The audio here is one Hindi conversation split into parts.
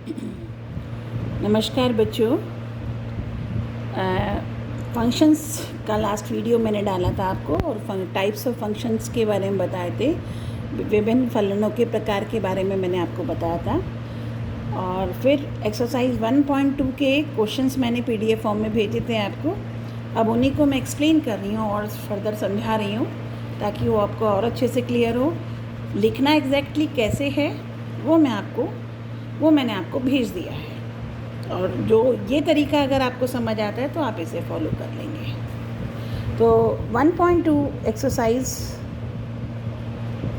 नमस्कार बच्चों। फंक्शंस का लास्ट वीडियो मैंने डाला था आपको और टाइप्स ऑफ फंक्शंस के बारे में बताए थे। विभिन्न फलनों के प्रकार के बारे में मैंने आपको बताया था। और फिर एक्सरसाइज 1.2 के क्वेश्चंस मैंने PDF फॉर्म में भेजे थे आपको। अब उन्हीं को मैं एक्सप्लेन कर रही हूँ और फर्दर समझा रही हूँ ताकि वो आपको और अच्छे से क्लियर हो। लिखना एग्जैक्टली कैसे है वो मैंने आपको भेज दिया है। और जो ये तरीका अगर आपको समझ आता है तो आप इसे फॉलो कर लेंगे। तो 1.2 एक्सरसाइज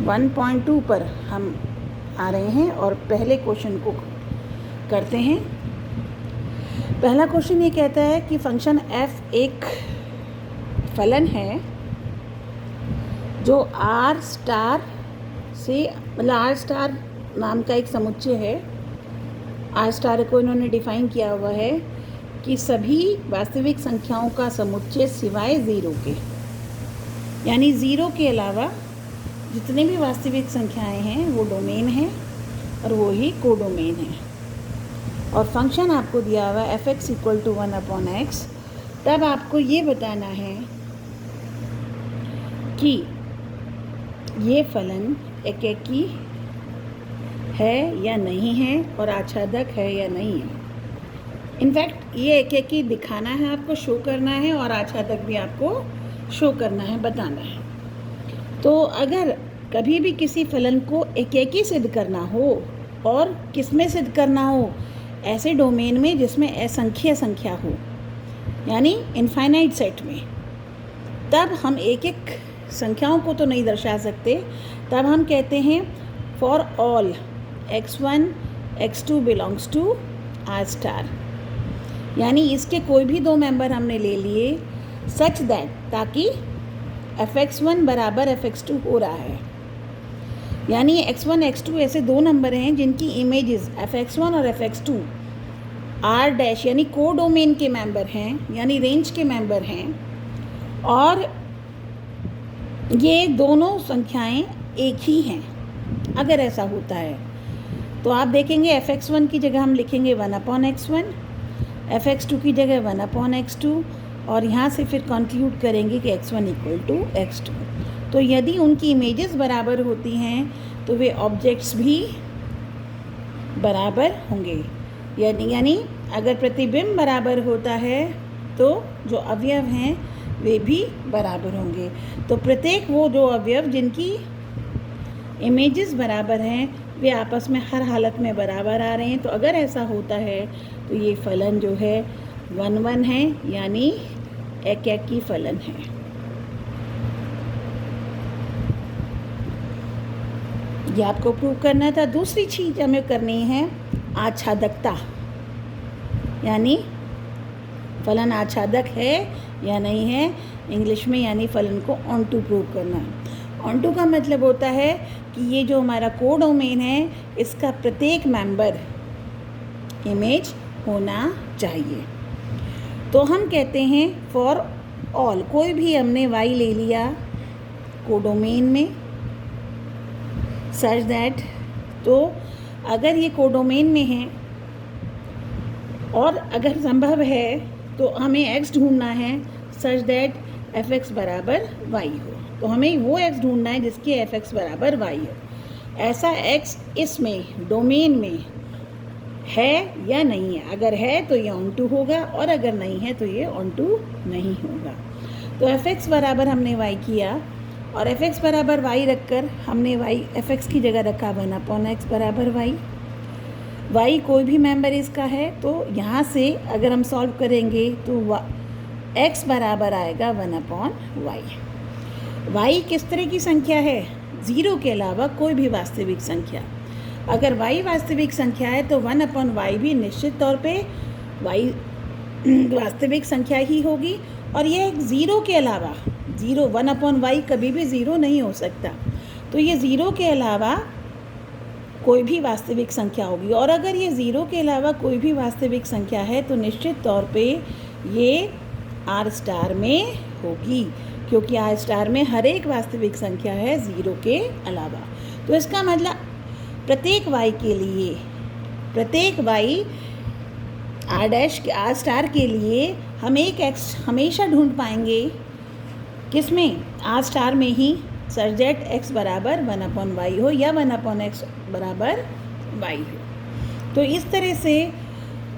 1.2 पर हम आ रहे हैं और पहले क्वेश्चन को करते हैं। पहला क्वेश्चन ये कहता है कि फंक्शन f एक फलन है जो r स्टार से मतलब r स्टार नाम का एक समुच्चय है। r स्टार को इन्होंने डिफाइन किया हुआ है कि सभी वास्तविक संख्याओं का समुच्चय सिवाय ज़ीरो के, यानी ज़ीरो के अलावा जितने भी वास्तविक संख्याएं हैं वो डोमेन हैं और वो ही कोडोमेन है। और फंक्शन आपको दिया हुआ है f(x) = 1/x। तब आपको ये बताना है कि ये फलन एकेकी है या नहीं है और आच्छादक है या नहीं है। इनफैक्ट ये एकेकी दिखाना है आपको, शो करना है, और आच्छादक भी आपको शो करना है, बताना है। तो अगर कभी भी किसी फलन को एकेकी सिद्ध करना हो और किस में सिद्ध करना हो, ऐसे डोमेन में जिसमें असंख्य संख्या हो, यानी इनफाइनाइट सेट में, तब हम एक एक संख्याओं को तो नहीं दर्शा सकते। तब हम कहते हैं for all x1 x2 belongs to r star, यानी इसके कोई भी दो मेंबर हमने ले लिए सच दैट, ताकि fx1 बराबर fx2 हो रहा है। यानी x1 x2 ऐसे दो नंबर हैं जिनकी इमेजेस fx1 और fx2 r डैश यानी को डोमेन के मेंबर हैं, यानी रेंज के मेंबर हैं। और ये दोनों संख्याएं एक ही हैं। अगर ऐसा होता है तो आप देखेंगे fx1 की जगह हम लिखेंगे 1/x1, fx2 की जगह 1/x2, और यहाँ से फिर कंक्लूड करेंगे कि x1 = x2। तो यदि उनकी इमेजेस बराबर होती हैं तो वे ऑब्जेक्ट्स भी बराबर होंगे। यानी अगर प्रतिबिंब बराबर होता है तो जो अवयव हैं वे भी बराबर होंगे। तो प्रत्येक वो जो अवयव जिनकी इमेजेस बराबर हैं वे आपस में हर हालत में बराबर आ रहे हैं। तो अगर ऐसा होता है तो ये फलन जो है 1/1 है, यानी एकेकी फलन है। ये आपको प्रूव करना था। दूसरी चीज़ हमें करनी है आच्छादकता, यानी फलन आच्छादक है या नहीं है इंग्लिश में, यानी फलन को ऑन टू प्रूव करना है। ऑन टू का मतलब होता है कि ये जो हमारा कोडोमेन है इसका प्रत्येक मेंबर इमेज होना चाहिए। तो हम कहते हैं फॉर ऑल, कोई भी हमने y ले लिया कोडोमेन में सच दैट, तो अगर ये कोडोमेन में है और अगर संभव है तो हमें x ढूंढना है सच दैट fx बराबर y हो। तो हमें वो x ढूंढना है जिसकी fx बराबर y हो। ऐसा x इसमें डोमेन में है या नहीं है। अगर है तो ये ऑन टू होगा और अगर नहीं है तो ये ऑन टू नहीं होगा। तो fx बराबर हमने y किया और fx बराबर y रखकर हमने fx की जगह रखा 1/x बराबर y। y कोई भी मेंबर इसका है, तो यहाँ से अगर हम सॉल्व करेंगे तो x बराबर आएगा 1/y। y किस तरह की संख्या है? ज़ीरो के अलावा कोई भी वास्तविक संख्या। अगर y वास्तविक संख्या है तो 1/y भी निश्चित तौर पे y वास्तविक संख्या ही होगी। और ये ज़ीरो के अलावा, 1/y कभी भी ज़ीरो नहीं हो सकता, तो ये ज़ीरो के अलावा कोई भी वास्तविक संख्या होगी। और अगर ये ज़ीरो के अलावा कोई भी वास्तविक संख्या है तो निश्चित तौर पे ये r स्टार में होगी, क्योंकि r स्टार में हर एक वास्तविक संख्या है ज़ीरो के अलावा। तो इसका मतलब प्रत्येक y के लिए प्रत्येक Y R dash R star के लिए हम एक एक्स हमेशा ढूंढ पाएंगे, किस में, आर स्टार में ही, सच दैट एक्स बराबर 1/y हो या 1/x बराबर y हो। तो इस तरह से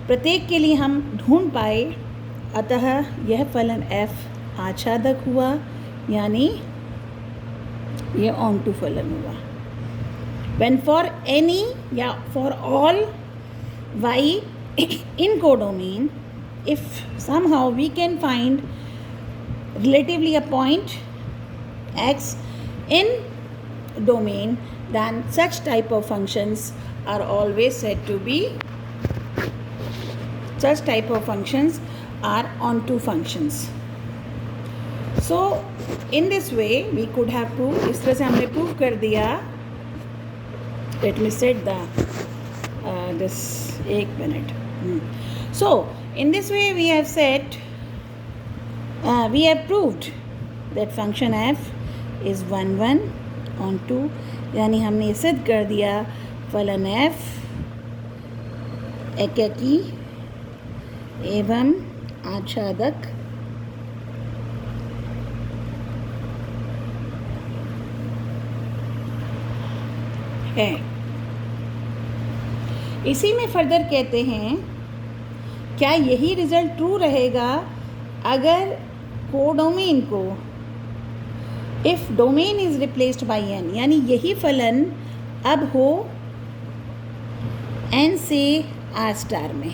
प्रत्येक के लिए हम ढूंढ पाए, अतः यह फलन f आच्छादक हुआ, यानी यह ऑन टू फलन हुआ। When for any या for all y in codomain, if somehow we can find relatively a point x in domain, then such type of functions are always said to be, such type of functions are onto functions. So in this way we could have proved, इस तरह से हमने प्रूव कर दिया, let me set the this 1 minute. So in this way we have said, we have proved that function f is 1 on 2, यानी हमने सिद्ध कर दिया फलन f एकेकी एवं आच्छादक है। इसी में फर्दर कहते हैं, क्या यही रिजल्ट ट्रू रहेगा अगर कोडोमेन को, if domain is replaced by n, यानी यही फलन अब हो n से r स्टार में,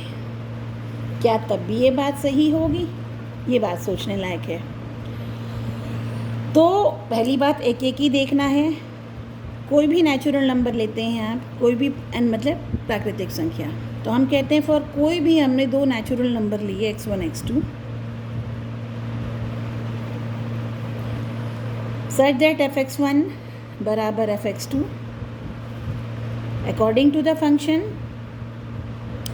क्या तब भी ये बात सही होगी? ये बात सोचने लायक है। तो पहली बात एक एक ही देखना है, कोई भी नेचुरल नंबर लेते हैं आप, कोई भी n मतलब प्राकृतिक संख्या, तो हम कहते हैं फॉर कोई भी, हमने दो नेचुरल नंबर लिए x1 x2, such that fx1 बराबर fx2, according to the function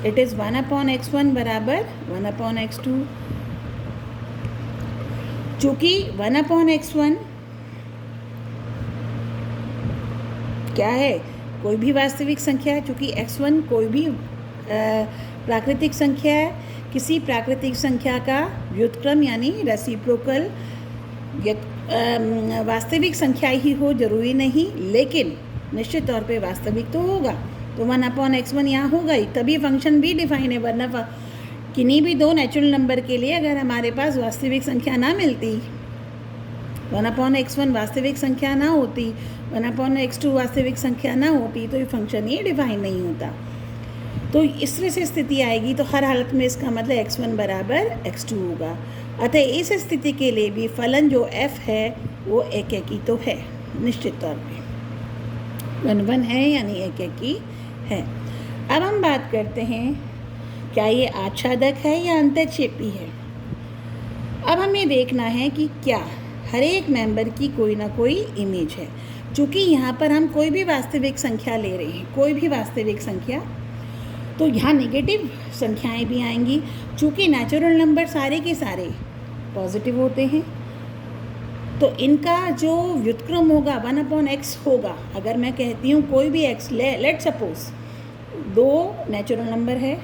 it is 1/x1 बराबर 1/x2। चूँकि 1/x1 क्या है, कोई भी वास्तविक संख्या है, चूँकि x1 कोई भी प्राकृतिक संख्या है, किसी प्राकृतिक संख्या का व्युत्क्रम यानी रेसिप्रोकल वास्तविक संख्या ही हो जरूरी नहीं, लेकिन निश्चित तौर पे वास्तविक तो होगा, तो 1/x1 यहाँ होगा ही, तभी फंक्शन भी डिफाइन है। वरना किन्हीं भी दो नेचुरल नंबर के लिए अगर हमारे पास वास्तविक संख्या ना मिलती, 1/x1 वास्तविक संख्या ना होती, 1/x2 वास्तविक संख्या ना होती, तो ये फंक्शन ही डिफाइन नहीं होता। तो इस तरह से स्थिति आएगी, तो हर हालत में इसका मतलब x1 बराबर x2 होगा। अतः इस स्थिति के लिए भी फलन जो f है वो एक ही तो है, निश्चित तौर पे 1 है, यानी एक ही है। अब हम बात करते हैं, क्या ये आच्छादक है या अंतःक्षेपी है। अब हमें देखना है कि क्या हर एक मेंबर की कोई ना कोई इमेज है। चूँकि यहाँ पर हम कोई भी वास्तविक संख्या ले रहे हैं, कोई भी वास्तविक संख्या, तो यहाँ नेगेटिव संख्याएं भी आएंगी। चूँकि नेचुरल नंबर सारे के सारे पॉजिटिव होते हैं, तो इनका जो व्युत्क्रम होगा 1/x होगा। अगर मैं कहती हूँ कोई भी x, let suppose 2 natural number है,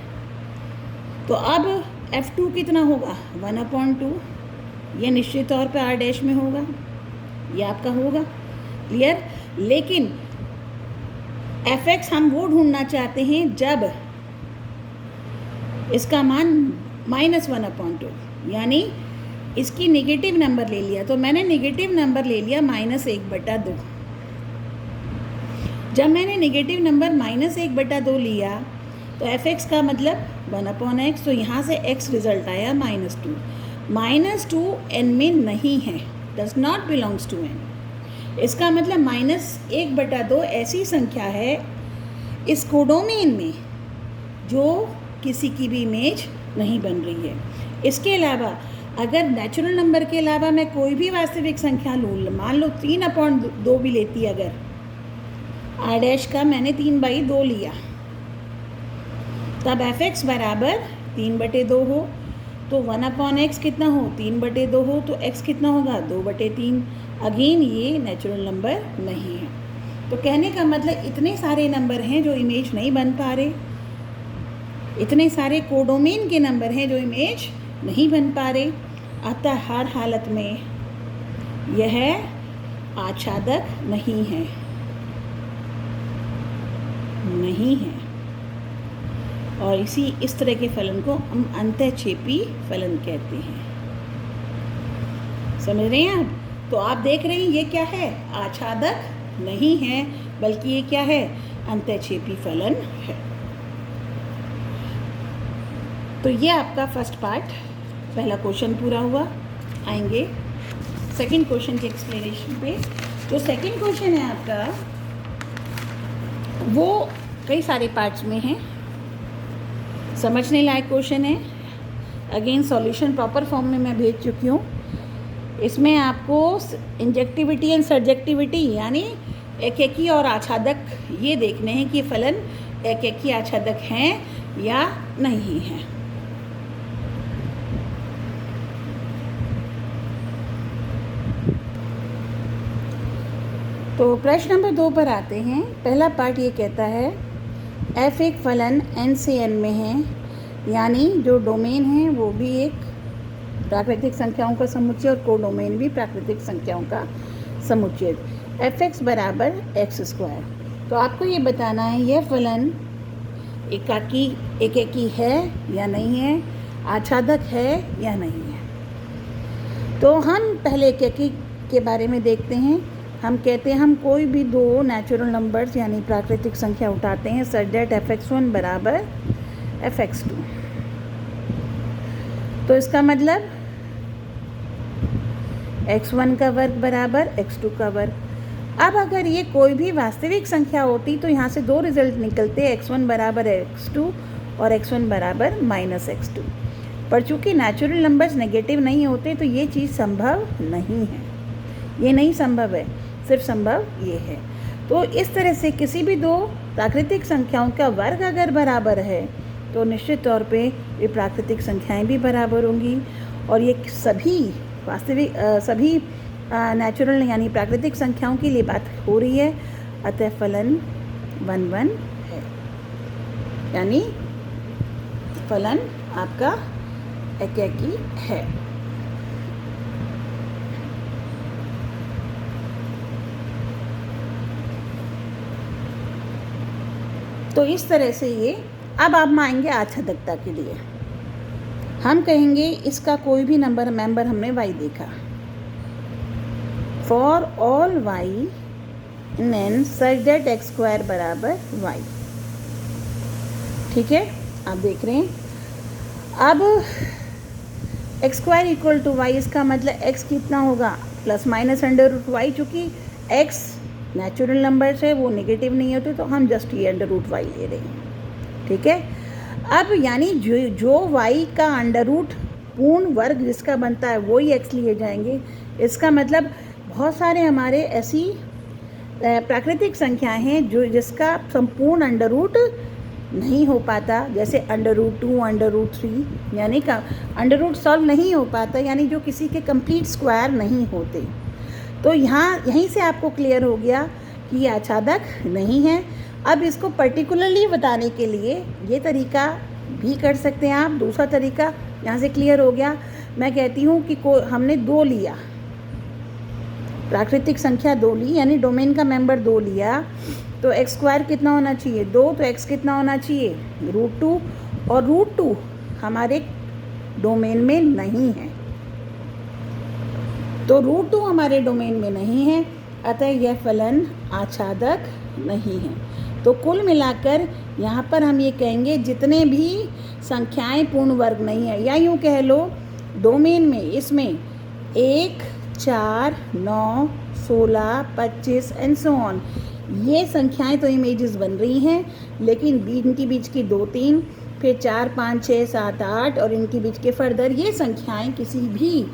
तो अब f2 कितना होगा 1/2, ये निश्चित तौर पे r डैश में होगा, ये आपका होगा, क्लियर। लेकिन fx हम वो ढूंढना चाहते हैं जब इसका मान -1/2, यानी इसकी नेगेटिव नंबर ले लिया, तो मैंने नेगेटिव नंबर ले लिया -1/2। जब मैंने नेगेटिव नंबर -1/2 लिया, तो fx का मतलब 1/x, तो यहाँ से x रिजल्ट आया -2। -2 n में नहीं है, does not belongs to n। इसका मतलब -1/2 ऐसी संख्या है इस कोडोमेन में जो किसी की भी इमेज नहीं बन रही है। इसके अलावा अगर नेचुरल नंबर के अलावा मैं कोई भी वास्तविक संख्या लूँ, मान लो 3/2 भी लेती, अगर r डैश का मैंने 3/2 लिया, तब fx बराबर 3/2 हो, तो 1/x कितना हो 3/2 हो, तो x कितना होगा 2/3। अगेन ये नेचुरल नंबर नहीं है। तो कहने का मतलब इतने सारे नंबर हैं जो इमेज नहीं बन पा रहे, इतने सारे कोडोमेन के नंबर हैं जो इमेज नहीं बन पा रहे, अतः हर हालत में यह आच्छादक नहीं है, नहीं है। और इस तरह के फलन को हम अंतःक्षेपी फलन कहते हैं। समझ रहे हैं आप? तो आप देख रहे हैं ये क्या है, आच्छादक नहीं है, बल्कि ये क्या है, अंतःक्षेपी फलन है। तो ये आपका फर्स्ट पार्ट, पहला क्वेश्चन पूरा हुआ। आएंगे सेकंड क्वेश्चन के एक्सप्लेनेशन पे। जो सेकंड क्वेश्चन है आपका, वो कई सारे पार्ट्स में है, समझने लायक क्वेश्चन है। अगेन सॉल्यूशन प्रॉपर फॉर्म में मैं भेज चुकी हूँ। इसमें आपको इंजेक्टिविटी एंड सब्जेक्टिविटी यानी एकेकी और आच्छादक ये देखने हैं कि फलन एकेकी आच्छादक हैं या नहीं हैं। तो प्रश्न नंबर 2 पर आते हैं। पहला पार्ट ये कहता है f एक फलन n से n में है, यानी जो डोमेन है वो भी एक प्राकृतिक संख्याओं का समुच्चय और कोडोमेन भी प्राकृतिक संख्याओं का समुच्चय, f(x) बराबर x²। तो आपको ये बताना है यह फलन एकेकी है या नहीं है, आच्छादक है या नहीं है। तो हम पहले एकेकी के बारे में देखते हैं। हम कहते हैं हम कोई भी दो नेचुरल नंबर्स यानी प्राकृतिक संख्या उठाते हैं सच दैट f(x1) बराबर f(x2)। तो इसका मतलब x1 का वर्ग बराबर x2 का वर्ग। अब अगर ये कोई भी वास्तविक संख्या होती तो यहाँ से दो रिजल्ट निकलते, x1 बराबर x2 और x1 बराबर -x2। पर चूँकि नेचुरल नंबर्स नेगेटिव नहीं होते तो ये चीज़ संभव नहीं है, ये नहीं संभव है, सिर्फ संभव ये है। तो इस तरह से किसी भी दो प्राकृतिक संख्याओं का वर्ग अगर बराबर है तो निश्चित तौर पे ये प्राकृतिक संख्याएं भी बराबर होंगी, और ये सभी वास्तविक सभी नेचुरल यानी प्राकृतिक संख्याओं के लिए बात हो रही है। अतः फलन 1 है, यानी फलन आपका एकेकी है। तो इस तरह से ये, अब आप आएंगे आच्छादकता के लिए। हम कहेंगे इसका कोई भी मेंबर हमने y देखा, for all y in n such that x² बराबर y। ठीक है, आप देख रहे हैं। अब x² इक्वल टू y, इसका मतलब x कितना होगा, ±√y। चूँकि x नेचुरल नंबर्स है वो नेगेटिव नहीं होते, तो हम जस्ट ये √y ले रहे हैं। ठीक है, अब यानी जो y का अंडर पूर्ण वर्ग जिसका बनता है वो ही x लिए जाएंगे। इसका मतलब बहुत सारे हमारे ऐसी प्राकृतिक संख्याएं हैं जिसका संपूर्ण अंडर नहीं हो पाता, जैसे √2, √3, यानी का अंडर सॉल्व नहीं हो पाता, यानी जो किसी के कंप्लीट स्क्वायर नहीं होते। तो यहीं से आपको क्लियर हो गया कि ये आच्छादक नहीं है। अब इसको पर्टिकुलरली बताने के लिए ये तरीका भी कर सकते हैं आप। दूसरा तरीका यहाँ से क्लियर हो गया। मैं कहती हूँ कि हमने 2 लिया, प्राकृतिक संख्या 2 ली, यानी डोमेन का मेंबर 2 लिया, तो x² कितना होना चाहिए 2, तो x कितना होना चाहिए √2, और √2 हमारे डोमेन में नहीं है, तो √2 हमारे डोमेन में नहीं है, अतः यह फलन आच्छादक नहीं है। तो कुल मिलाकर यहाँ पर हम ये कहेंगे जितने भी संख्याएं पूर्ण वर्ग नहीं है, या यूँ कह लो डोमेन में इसमें 1, 4, 9, 16, 25 एंड सो ऑन, ये संख्याएं तो इमेजेस बन रही हैं, लेकिन इनके बीच की 2, 3, फिर 4, 5, 6, 7, 8 और इनके बीच के फर्दर ये संख्याएं किसी भी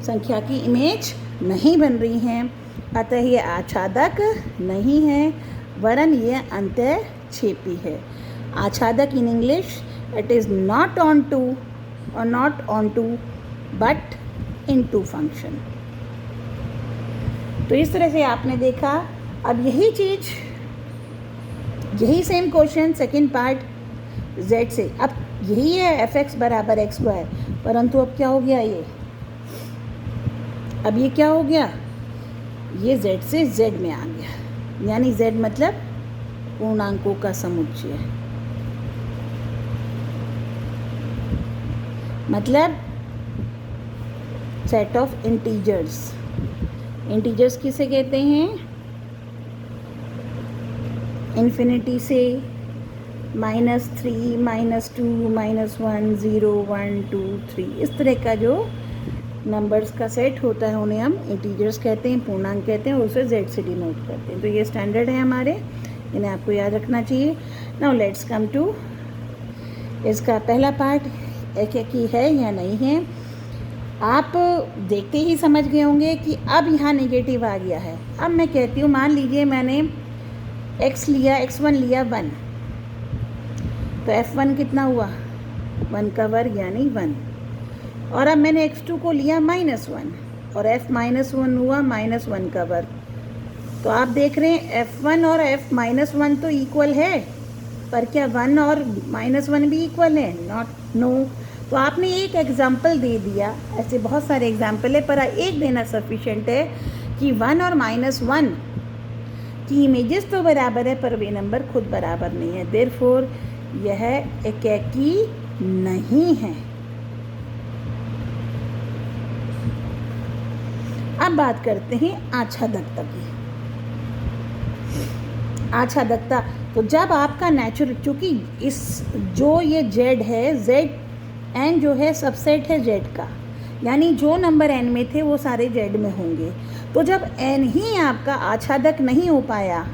संख्या की इमेज नहीं बन रही हैं, अतः ये आच्छादक नहीं है, वरन ये अंतःक्षेपी है। आच्छादक in English it is not onto और not onto but into function. तो इस तरह से आपने देखा। अब यही चीज़, यही same question second part z से। अब यही है fx बराबर x स्क्वायर, परंतु अब क्या हो गया ये, अब ये क्या हो गया, ये z से z में आ गया, यानी z मतलब पूर्णांकों का समुच्चय, मतलब सेट ऑफ इंटीजर्स। इंटीजर्स किसे कहते हैं, इन्फिनिटी से -3, -2, -1, 0, 1, 2, 3, इस तरह का जो नंबर्स का सेट होता है उन्हें हम इंटीजर्स कहते हैं, पूर्णांक कहते हैं, और उसे z से डिनोट करते हैं। तो ये स्टैंडर्ड है हमारे, इन्हें आपको याद रखना चाहिए। नाउ लेट्स कम टू इसका पहला पार्ट, एक ही है या नहीं है। आप देखते ही समझ गए होंगे कि अब यहाँ नेगेटिव आ गया है। अब मैं कहती हूँ, मान लीजिए मैंने x लिया, x1 लिया 1, तो f1 कितना हुआ, 1 का वर्ग यानी 1। और अब मैंने x2 को लिया -1, और f -1 हुआ -1 का वर्ग। तो आप देख रहे हैं f1 और f -1 तो इक्वल है, पर क्या 1 और -1 भी इक्वल है, नॉट, नो। तो आपने एक एग्जाम्पल दे दिया, ऐसे बहुत सारे एग्जाम्पल है, पर एक देना सफिशेंट है कि 1 और -1 की इमेजेस तो बराबर है, पर वे नंबर खुद बराबर नहीं है, देयरफॉर यह एकेकी नहीं है। अब बात करते हैं आच्छादकता की। आच्छादकता, तो जब आपका नेचुरल, चूँकि इस जो ये z है, z n जो है सबसेट है z का, यानी जो नंबर n में थे वो सारे z में होंगे। तो जब n ही आपका आच्छादक नहीं हो पाया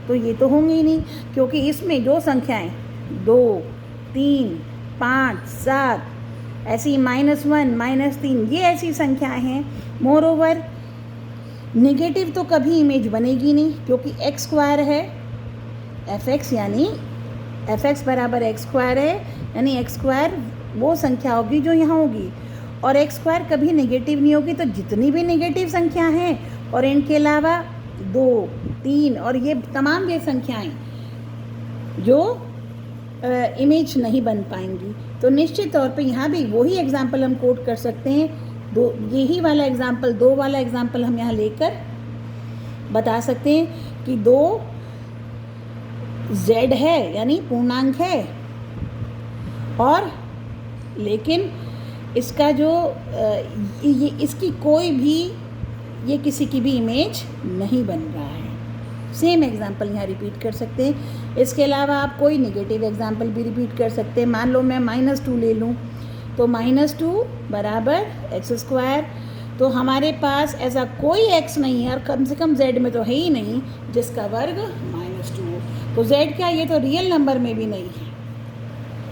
तो ये तो होंगे ही नहीं, क्योंकि इसमें जो संख्याएं 2, 3, 5, 7 ऐसी -1, -3 ये ऐसी संख्याएं हैं। मोर ओवर निगेटिव तो कभी इमेज बनेगी नहीं, क्योंकि x स्क्वायर है fx, यानी fx बराबर x स्क्वायर है, यानी x स्क्वायर वो संख्या होगी जो यहाँ होगी, और x स्क्वायर कभी नेगेटिव नहीं होगी। तो जितनी भी नेगेटिव संख्या हैं और इनके अलावा 2, 3 और ये तमाम ये संख्याएं जो इमेज नहीं बन पाएंगी, तो निश्चित तौर पे यहाँ भी वही एग्जाम्पल हम कोट कर सकते हैं। यही वाला एग्जाम्पल, 2 वाला एग्जाम्पल हम यहाँ लेकर बता सकते हैं कि 2 z है, यानी पूर्णांक है, और लेकिन इसका जो ये इसकी कोई भी, ये किसी की भी इमेज नहीं बन रहा है। सेम एग्जाम्पल यहाँ रिपीट कर सकते हैं। इसके अलावा आप कोई नेगेटिव एग्जाम्पल भी रिपीट कर सकते हैं। मान लो मैं -2 ले लूँ, तो -2 बराबर x स्क्वायर। तो हमारे पास ऐसा कोई x नहीं है, और कम से कम z में तो है ही नहीं जिसका वर्ग -2 हो। तो z क्या, ये तो रियल नंबर में भी नहीं है।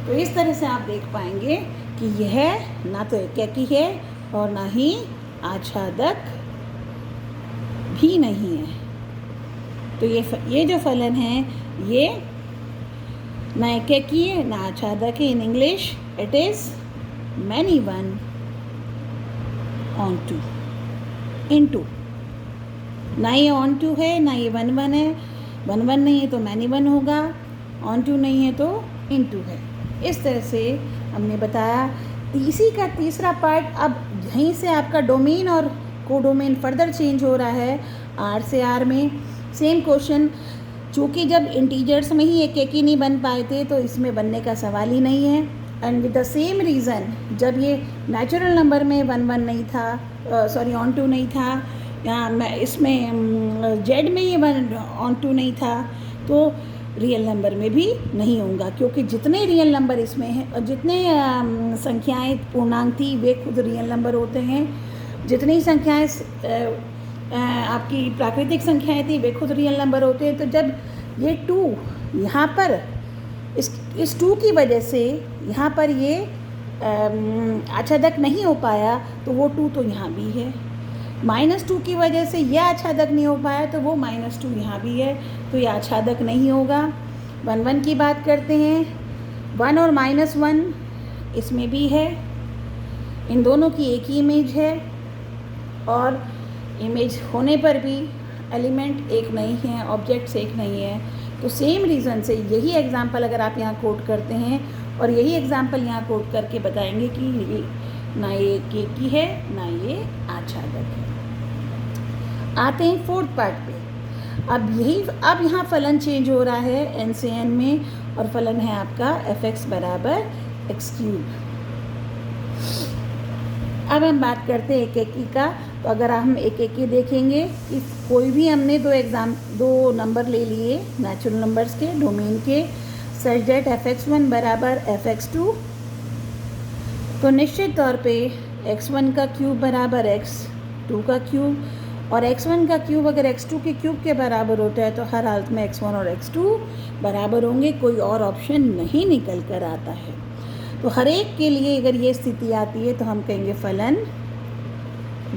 तो इस तरह से आप देख पाएंगे कि यह ना तो एकेकी है और ना ही आच्छादक भी नहीं है। तो ये जो फलन है ये ना एकेकी है ना आच्छादक है। इन English it is many one on two into, ना ये on two है ना ये 1 1 है। 1 1 नहीं है तो many one होगा, on two नहीं है तो into है। इस तरह से हमने बताया। इसी का तीसरा पार्ट, अब यहीं से आपका डोमेन और कोडोमेन फर्दर चेंज हो रहा है R से R में। सेम क्वेश्चन, चूँकि जब इंटीजर्स में ही एकेकी नहीं बन पाए थे तो इसमें बनने का सवाल ही नहीं है। And with the same reason, जब ये नेचुरल नंबर में 1 1 नहीं था, सॉरी ऑन टू नहीं था, या इसमें जेड में ये ऑन टू नहीं था, तो रियल नंबर में भी नहीं होगा, क्योंकि जितने रियल नंबर इसमें हैं और जितने संख्याएं पूर्णांक थी वे खुद रियल नंबर होते हैं। जितनी संख्याएं आपकी प्राकृतिक संख्याएं थी वे खुद रियल नंबर होते हैं। तो जब ये 2 यहाँ पर इस 2 की वजह से यहाँ पर ये आच्छादक नहीं हो पाया, तो वो 2 तो यहाँ भी है। -2 की वजह से यह आच्छादक नहीं हो पाया, तो वो -2 यहाँ भी है, तो ये आच्छादक नहीं होगा। 1 1 की बात करते हैं, 1 और -1 इसमें भी है। इन दोनों की एक ही इमेज है, और इमेज होने पर भी एलिमेंट एक नहीं है, ऑब्जेक्ट्स एक नहीं है। तो सेम रीज़न से यही एग्ज़ाम्पल अगर आप यहाँ कोट करते हैं और यही एग्ज़ाम्पल यहाँ कोट करके बताएंगे कि ये ना ये एकेकी है ना ये आच्छादक है। आते हैं फोर्थ पार्ट पे। अब यहाँ फलन चेंज हो रहा है n से n में, और फलन है आपका fx बराबर x³। अब हम बात करते हैं एकेकी का। तो अगर हम एकेकी देखेंगे कि कोई भी हमने दो नंबर ले लिए नेचुरल नंबर्स के डोमेन के, सच दैट fx1 बराबर fx2, तो निश्चित तौर पे x1 का क्यूब बराबर x2 का क्यूब, और x1 का क्यूब अगर x2 के क्यूब के बराबर होता है तो हर हालत में x1 और x2 बराबर होंगे, कोई और ऑप्शन नहीं निकल कर आता है। तो हर एक के लिए अगर ये स्थिति आती है तो हम कहेंगे फलन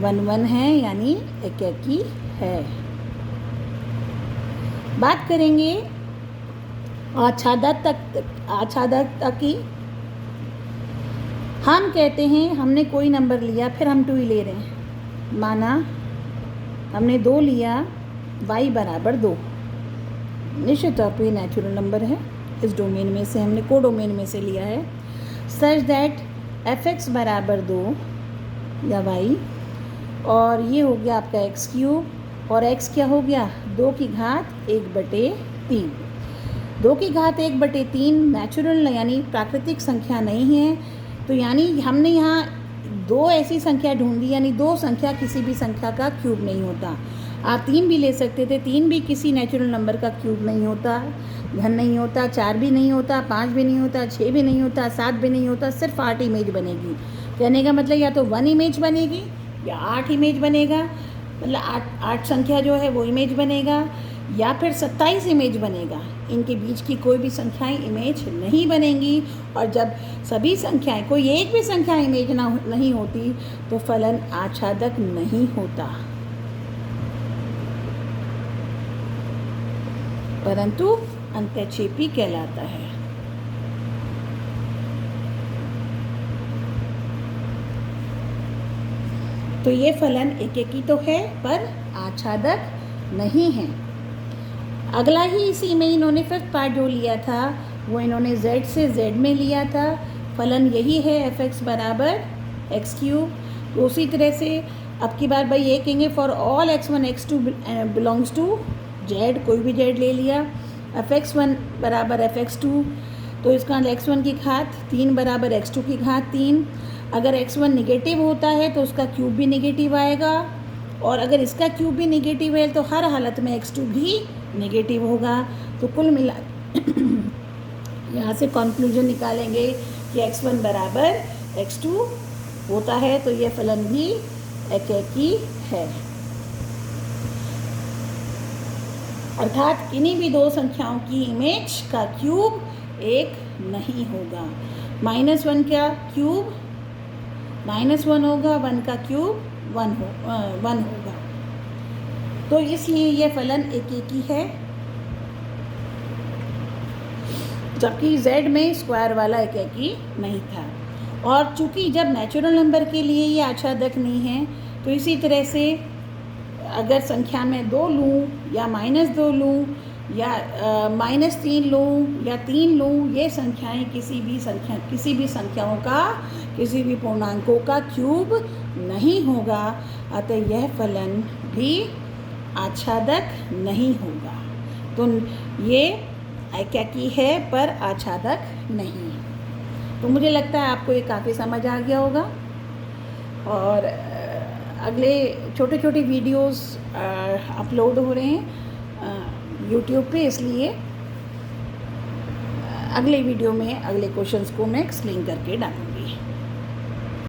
1 है, यानी एकेकी है। बात करेंगे आच्छादकता की। हम कहते हैं हमने कोई नंबर लिया, फिर हम 2 ही ले रहे हैं। माना हमने 2 लिया, y बराबर 2, निश्चित तौर पर नेचुरल नंबर है, इस डोमेन में से हमने कोडोमेन में से लिया है। सच दैट fx बराबर 2 या y, और ये हो गया आपका x³, और x क्या हो गया 2 की घात 1/3। 2 की घात 1/3 नेचुरल यानी प्राकृतिक संख्या नहीं है, तो यानी हमने यहाँ 2 ऐसी संख्या ढूंढी, यानी 2 संख्या किसी भी संख्या का क्यूब नहीं होता। आप 3 भी ले सकते थे, 3 भी किसी नेचुरल नंबर का क्यूब नहीं होता, घन नहीं होता, 4 भी नहीं होता, 5 भी नहीं होता, 6 भी नहीं होता, 7 भी नहीं होता, सिर्फ 8 इमेज बनेगी। कहने का मतलब या तो 1 इमेज बनेगी या 8 इमेज बनेगा, मतलब 8 संख्या जो है वो इमेज बनेगा, या फिर 27 इमेज बनेगा। इनके बीच की कोई भी संख्याएं इमेज नहीं बनेंगी। और जब सभी संख्याएं, कोई एक भी संख्या इमेज नहीं होती तो फलन आच्छादक नहीं होता, परंतु अंतःक्षेपी कहलाता है। तो ये फलन एकेकी तो है पर आच्छादक नहीं है। अगला ही इसी में इन्होंने फिफ्थ पार्ट जो लिया था वो इन्होंने z से z में लिया था। फलन यही है fx बराबर x³। तो उसी तरह से अब की बार भाई ये कहेंगे for all x1 x2 belongs to z, कोई भी z ले लिया, fx1 बराबर fx2, तो इसका x1 की घात 3 बराबर x2 की घात 3। अगर x1 निगेटिव होता है तो उसका क्यूब भी निगेटिव आएगा, और अगर इसका क्यूब भी निगेटिव है तो हर हालत में x2 भी नेगेटिव होगा। तो कुल मिला यहाँ से कंक्लूजन निकालेंगे कि x1 बराबर x2 होता है, तो ये फलन भी एकेकी है। अर्थात किन्हीं भी 2 संख्याओं की इमेज का क्यूब 1 नहीं होगा। -1 का क्यूब -1 होगा, 1 का क्यूब 1 होगा। तो इसलिए यह फलन एकेकी है, जबकि z में स्क्वायर वाला एकेकी नहीं था। और चूंकि जब नेचुरल नंबर के लिए ये आच्छादक नहीं है, तो इसी तरह से अगर संख्या में 2 लूँ या -2 लूँ या -3 लूँ या 3 लूँ, ये संख्याएं किसी भी संख्याओं का, किसी भी पूर्णांकों का क्यूब नहीं होगा। अतः यह फलन भी आच्छादक नहीं होगा। तो ये एकेकी है पर आच्छादक नहीं। तो मुझे लगता है आपको ये काफ़ी समझ आ गया होगा। और अगले छोटे छोटे वीडियोस अपलोड हो रहे हैं यूट्यूब पे, इसलिए अगले वीडियो में अगले क्वेश्चंस को मैं एक्सप्लेन करके डालूँगी।